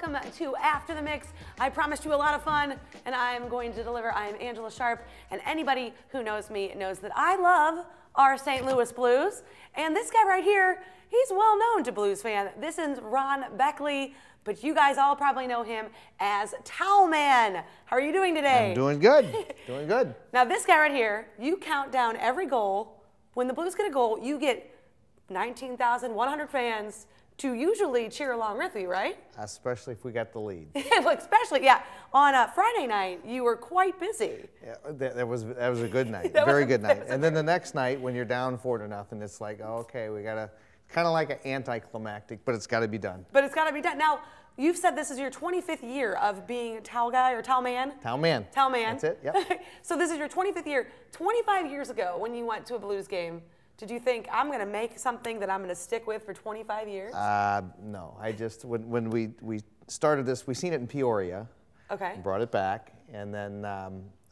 welcome to After the Mix. I promised you a lot of fun, and I'm going to deliver. I am Angella Sharpe, and anybody who knows me knows that I love our St. Louis Blues. And this guy right here, he's well known to Blues fans. This is Ron Beckley, but you guys all probably know him as Towel Man. How are you doing today? I'm doing good, doing good. Now this guy right here, you count down every goal. When the Blues get a goal, you get 19,100 fans to usually cheer along with you, right? Especially if we got the lead. Especially, yeah. On a Friday night, you were quite busy. Yeah, that was a good night, very good night. And then the next night, when you're down 4-0, it's like, oh, okay, we gotta, kind of like an anticlimactic, but it's got to be done. But it's got to be done. Now, you've said this is your 25th year of being a towel guy or towel man. Towel man. Towel man. That's it. Yep. So this is your 25th year. 25 years ago, when you went to a Blues game, did you think, I'm going to make something that I'm going to stick with for 25 years? No. I just, when we started this, we seen it in Peoria. Okay. Brought it back, and then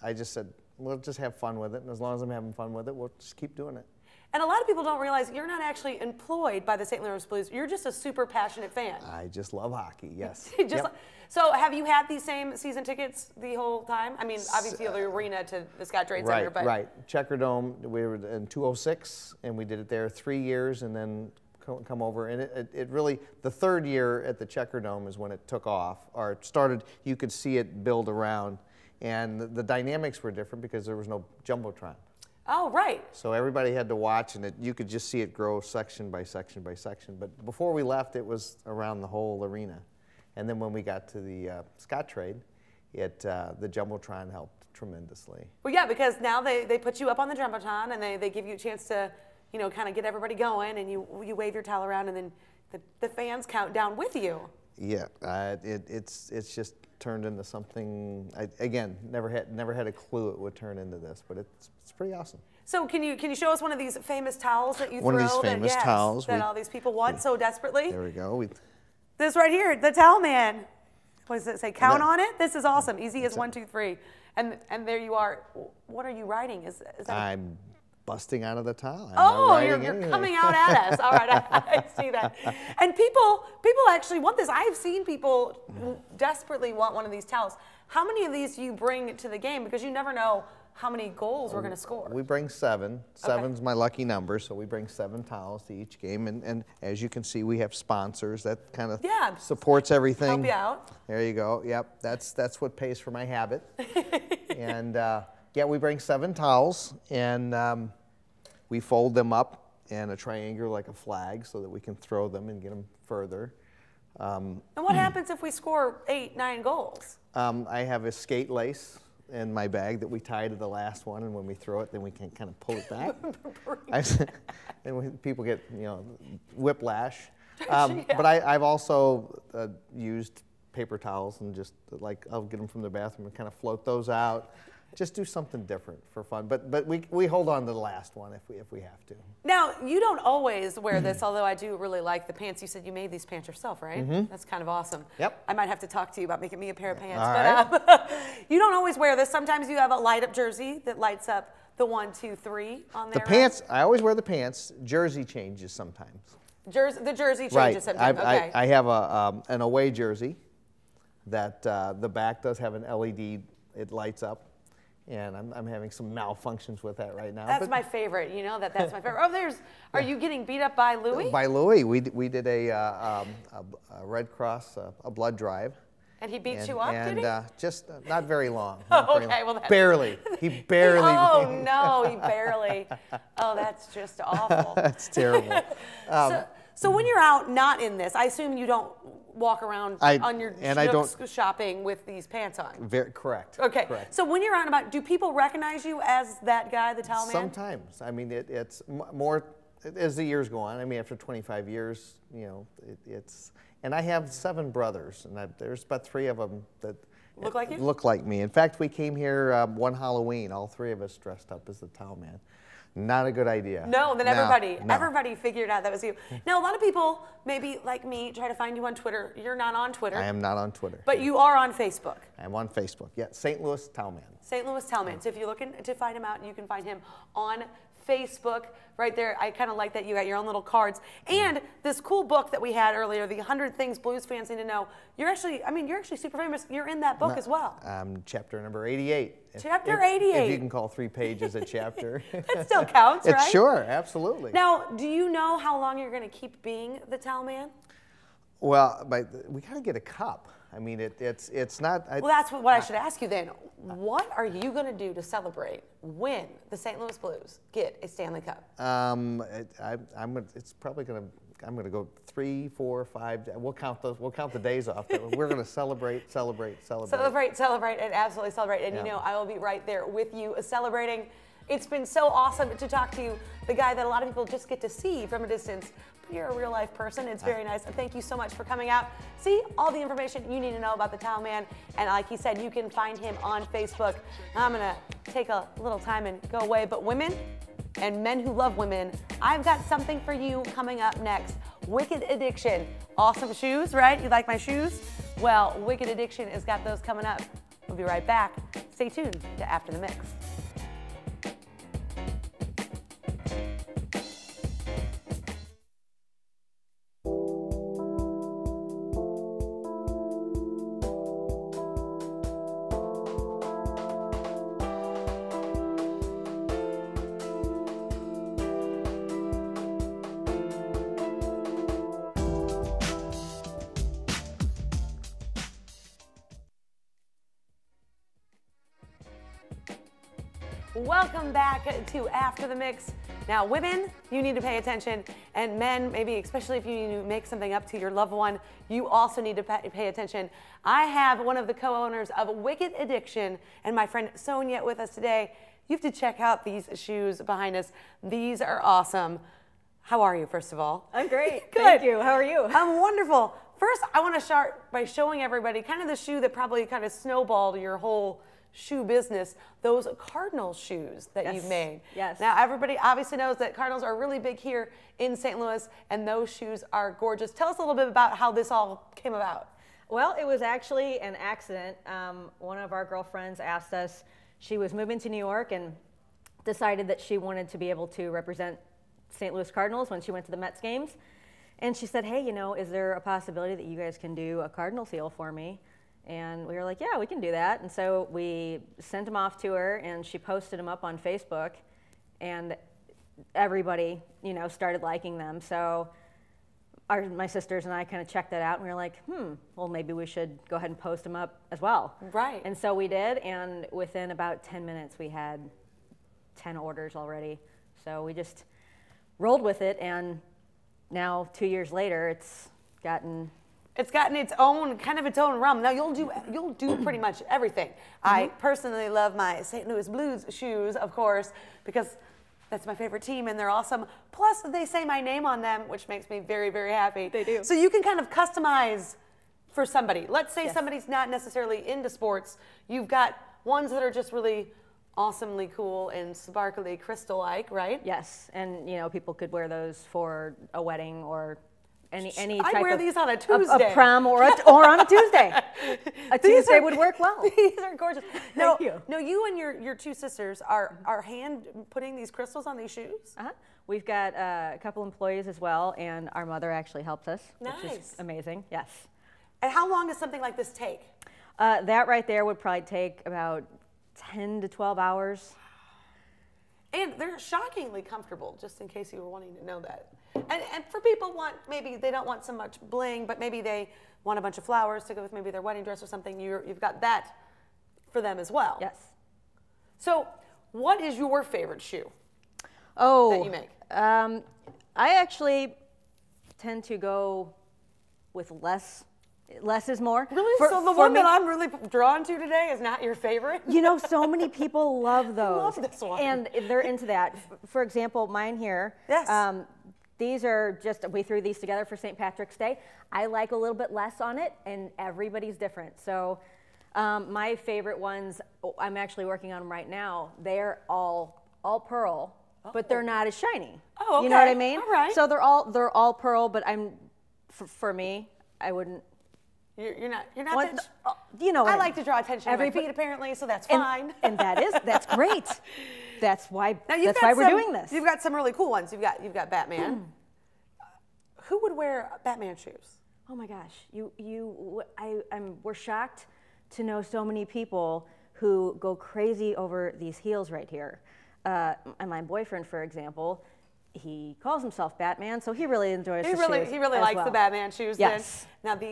I just said, we'll just have fun with it, and as long as I'm having fun with it, we'll just keep doing it. And a lot of people don't realize you're not actually employed by the St. Louis Blues. You're just a super passionate fan. I just love hockey, yes. Yep. So have you had these same season tickets the whole time? I mean, obviously the arena to the Scott Trade Center. But Right. Checker Dome, we were in 206, and we did it there 3 years, and then come over. And it really, the third year at the Checker Dome is when it took off, or it started, you could see it build around. And the dynamics were different because there was no Jumbotron. Oh, right. So everybody had to watch, and you could just see it grow section by section by section. But before we left, it was around the whole arena. And then when we got to the Scott Trade, the Jumbotron helped tremendously. Well, yeah, because now they put you up on the Jumbotron, and they give you a chance to, you know, kind of get everybody going, and you wave your towel around, and then the fans count down with you. Yeah, it's just turned into something. Again, never had a clue it would turn into this, but it's pretty awesome. So can you show us one of these famous towels that you throw? One of these famous towels that all these people want so desperately. There we go. This right here, the Towel Man. What does it say? Count on it. This is awesome. Easy as 1, 2, 3, and there you are. What are you writing? Is that? I'm busting out of the towel. You're coming out at us. All right, I see that. And people actually want this. I've seen people desperately want one of these towels. How many of these do you bring to the game? Because you never know how many goals we're going to score. We bring 7. Seven's my lucky number, so we bring 7 towels to each game. And as you can see, we have sponsors. That kind of supports everything. Help you out. There you go. Yep, that's what pays for my habit. And yeah, we bring 7 towels, and we fold them up in a triangle like a flag so that we can throw them and get them further. And what happens if we score 8, 9 goals? I have a skate lace in my bag that we tie to the last one, and when we throw it, then we can kind of pull it back. And when people get, you know, whiplash. But I've also used paper towels, and just like I'll get them from the bathroom and kind of float those out. Just do something different for fun. But we hold on to the last one if we have to. Now, you don't always wear this, although I do really like the pants. You said you made these pants yourself, right? Mm-hmm. That's kind of awesome. Yep. I might have to talk to you about making me a pair of pants. All right. You don't always wear this. Sometimes you have a light-up jersey that lights up the 1, 2, 3 on there. The pants, I always wear the pants. Jersey changes sometimes. The jersey changes sometimes, okay. I have an away jersey that the back does have an LED. It lights up. And I'm having some malfunctions with that right now. That's my favorite. You know that's my favorite. Oh, are you getting beat up by Louis? By Louis. We did a Red Cross, a blood drive. And he beat you up, did he? Just not very long. Well, barely. He barely. Oh, no, he barely. Oh, that's just awful. That's terrible. So when you're out not in this, I assume you don't walk around on your shopping with these pants on. Correct. Okay. Correct. So when you're out and about, do people recognize you as that guy, the towel man? Sometimes. I mean, it's more as the years go on. I mean, after 25 years, you know, it's. And I have 7 brothers, and there's about 3 of them that look like you. Look like me. In fact, we came here one Halloween, all 3 of us dressed up as the Towel Man. Not a good idea. No, then everybody figured out that was you. Now, a lot of people, maybe like me, try to find you on Twitter. You're not on Twitter. I am not on Twitter. But you are on Facebook. I am on Facebook. Yeah, St. Louis Towel Man. St. Louis Towel Man. So if you're looking to find him out, you can find him on Facebook. Right there, I kind of like that you got your own little cards. And this cool book that we had earlier, the 100 Things Blues Fans Need to Know. You're actually, I mean, you're actually super famous. You're in that book as well. Chapter number 88. Chapter 88. If you can call 3 pages a chapter. That still counts, right? Sure, absolutely. Now, do you know how long you're going to keep being the Towel Man? Well, we got to get a cup. I mean, it's not. Well, that's what I should ask you then. What are you going to do to celebrate when the St. Louis Blues get a Stanley Cup? It's probably going to. I'm going to go 3, 4, 5. We'll count those. We'll count the days off. But we're going to celebrate, and absolutely celebrate. And you know, I will be right there with you celebrating. It's been so awesome to talk to you, the guy that a lot of people just get to see from a distance. But you're a real life person. It's very nice. And thank you so much for coming out. See all the information you need to know about the Towel Man. And like he said, you can find him on Facebook. I'm going to take a little time and go away. But women and men who love women, I've got something for you coming up next. Wicked Addiction. Awesome shoes, right? You like my shoes? Well, Wicked Addiction has got those coming up. We'll be right back. Stay tuned to After the Mix. Welcome back to After the Mix. Now, women, you need to pay attention, and men, maybe especially if you need to make something up to your loved one, you also need to pay attention. I have one of the co-owners of Wicked Addiction and my friend Sonia with us today. You have to check out these shoes behind us. These are awesome. How are you, first of all? I'm great. Good. Thank you. How are you? I'm wonderful. First, I want to start by showing everybody kind of the shoe that probably kind of snowballed your whole shoe business, those Cardinals shoes that you've made. Yes. Now, everybody obviously knows that Cardinals are really big here in St. Louis, and those shoes are gorgeous. Tell us a little bit about how this all came about. Well, it was actually an accident. One of our girlfriends asked us, she was moving to New York and decided that she wanted to be able to represent St. Louis Cardinals when she went to the Mets games. And she said, hey, you know, is there a possibility that you guys can do a Cardinal seal for me? And we were like, yeah, we can do that. And so we sent them off to her, and she posted them up on Facebook, and everybody, you know, started liking them. So my sisters and I kind of checked that out, and we were like, well, maybe we should go ahead and post them up as well. Right. And so we did, and within about 10 minutes, we had 10 orders already. So we just rolled with it, and now 2 years later, it's gotten its own kind of its own realm. Now you'll do pretty much everything. I personally love my St. Louis Blues shoes, of course, because that's my favorite team and they're awesome. Plus they say my name on them, which makes me very, very happy. They do. So you can kind of customize for somebody. Let's say somebody's not necessarily into sports. You've got ones that are just really awesomely cool and sparkly crystal-like, right? Yes, and you know, people could wear those for a wedding or any type I wear these on a Tuesday. A prom or on a Tuesday. A Tuesday would work well. These are gorgeous. Thank you. No, you and your two sisters are hand putting these crystals on these shoes? We've got a couple employees as well, and our mother actually helps us, Nice. which is amazing. Yes. And how long does something like this take? That right there would probably take about 10 to 12 hours. And they're shockingly comfortable, just in case you were wanting to know that. And for people maybe they don't want so much bling, but maybe they want a bunch of flowers to go with maybe their wedding dress or something. You've got that for them as well. Yes. So what is your favorite shoe that you make? I actually tend to go with less. Less is more. Really? So the one that I'm really drawn to today is not your favorite? You know, so many people love those. I love this one. And they're into that. For example, mine here. Yes. These are just, we threw these together for St. Patrick's Day. I like a little bit less on it, and everybody's different. So my favorite ones, I'm actually working on them right now. They're all pearl, but they're not as shiny. Oh, okay. You know what I mean? All right. So they're all pearl, but for me, I wouldn't. You're not you know, I like to draw attention to my feet apparently, so that's fine. And that's great. That's why Now we're doing this. You've got some really cool ones. You've got Batman. Who would wear Batman shoes? Oh my gosh, we're shocked to know so many people who go crazy over these heels right here. And my boyfriend, for example, he calls himself Batman, so he really enjoys the shoes. He really likes the Batman shoes. Yes. Then. Now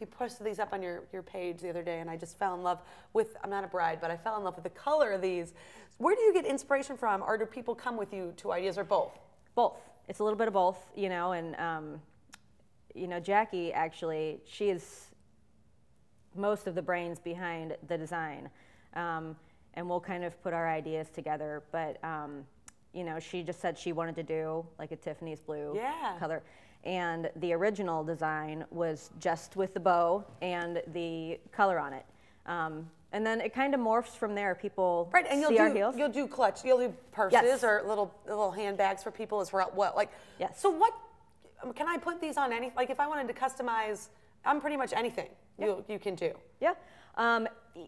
you posted these up on your page the other day, and I just fell in love with. I'm not a bride, but I fell in love with the color of these. Where do you get inspiration from, or do people come with you to ideas, or both? Both. It's a little bit of both, you know. And you know, Jackie actually, she is most of the brains behind the design, and we'll kind of put our ideas together. But you know, she just said she wanted to do like a Tiffany's blue color. And the original design was just with the bow and the color on it. And then it kind of morphs from there. People see our heels. You'll do clutch, you'll do purses or little handbags for people as well. Like, yes. So what, can I put these on any, like if I wanted to customize, I'm pretty much anything you can do. Yeah.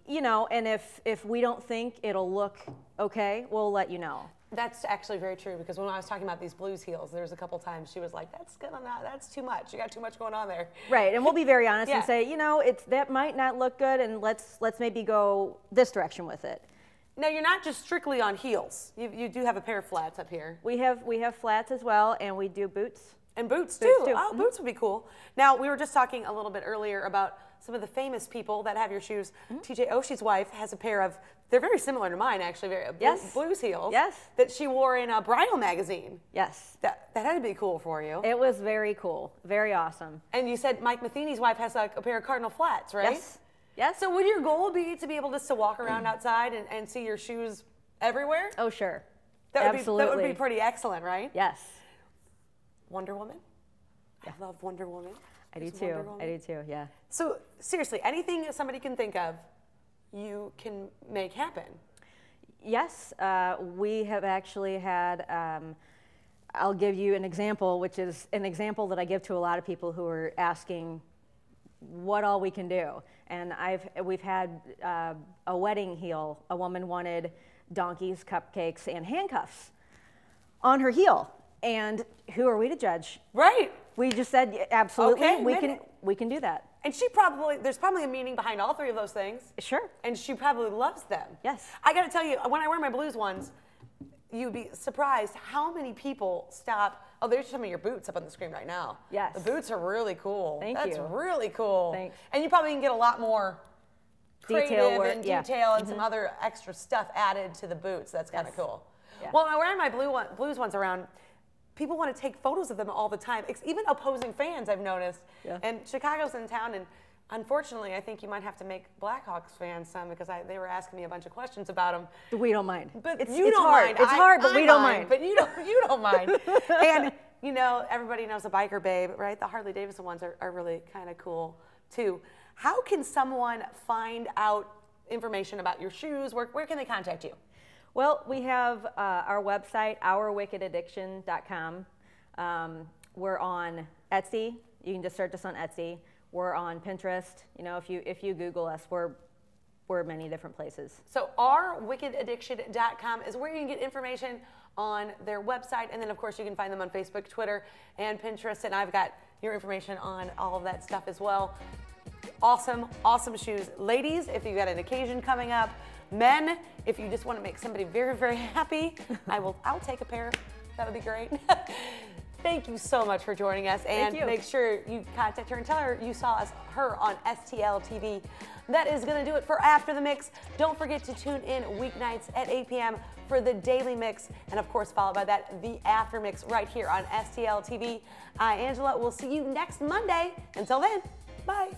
You know, and if we don't think it'll look okay, we'll let you know. That's actually very true, because when I was talking about these blues heels, there's a couple times she was like, that's too much. You got too much going on there. Right, and we'll be very honest and say, you know, that might not look good, and let's maybe go this direction with it. Now, you're not just strictly on heels. You do have a pair of flats up here. We have flats as well, and we do boots. And boots too. Oh, boots would be cool. Now, we were just talking a little bit earlier about some of the famous people that have your shoes. TJ Oshie's wife has a pair of, they're very similar to mine actually, blues heels. Yes. That she wore in a bridal magazine. Yes. That had to be cool for you. It was very cool, very awesome. And you said Mike Matheny's wife has a pair of Cardinal flats, right? Yes. Yes. So would your goal be to be able just to walk around outside and see your shoes everywhere? Oh, sure. Absolutely. That would be pretty excellent, right? Yes. Wonder Woman? I love Wonder Woman. I do too, yeah. So seriously, anything that somebody can think of, you can make happen. Yes, we have actually had, I'll give you an example, which is an example that I give to a lot of people who are asking what all we can do. And we've had a wedding heel. A woman wanted donkeys, cupcakes, and handcuffs on her heel. And who are we to judge? Right. We just said, absolutely, okay, we can do that. And there's probably a meaning behind all three of those things. Sure. And she probably loves them. Yes. I got to tell you, when I wear my blues ones, you'd be surprised how many people stop. Oh, there's some of your boots up on the screen right now. Yes. The boots are really cool. That's really cool. Thanks. And you probably can get a lot more detail work, detail and some other extra stuff added to the boots. That's kind of cool. Yeah. Well, when I wear my blues ones around, people want to take photos of them all the time. Even opposing fans, I've noticed. Yeah. And Chicago's in town, and unfortunately, I think you might have to make Blackhawks fans some, because they were asking me a bunch of questions about them. We don't mind. But it's don't hard. mind. It's hard, but we don't mind. But you don't mind. And you know, everybody knows a biker babe, right? The Harley Davidson ones are really kind of cool too. How can someone find out information about your shoes? Where can they contact you? Well, we have our website, ourwickedaddiction.com. We're on Etsy. You can just search us on Etsy. We're on Pinterest. You know, if you Google us, we're many different places. So ourwickedaddiction.com is where you can get information on their website, and then of course you can find them on Facebook, Twitter, and Pinterest. And I've got your information on all of that stuff as well. Awesome, awesome shoes, ladies. If you've got an occasion coming up. Men, if you just want to make somebody very, very happy, I'll take a pair. That would be great. Thank you so much for joining us, and make sure you contact her and tell her you saw her on STL TV. That is going to do it for After the Mix. Don't forget to tune in weeknights at 8 p.m. for the Daily Mix, and of course, followed by that, the After Mix right here on STL TV. Angela, we'll see you next Monday. Until then, bye.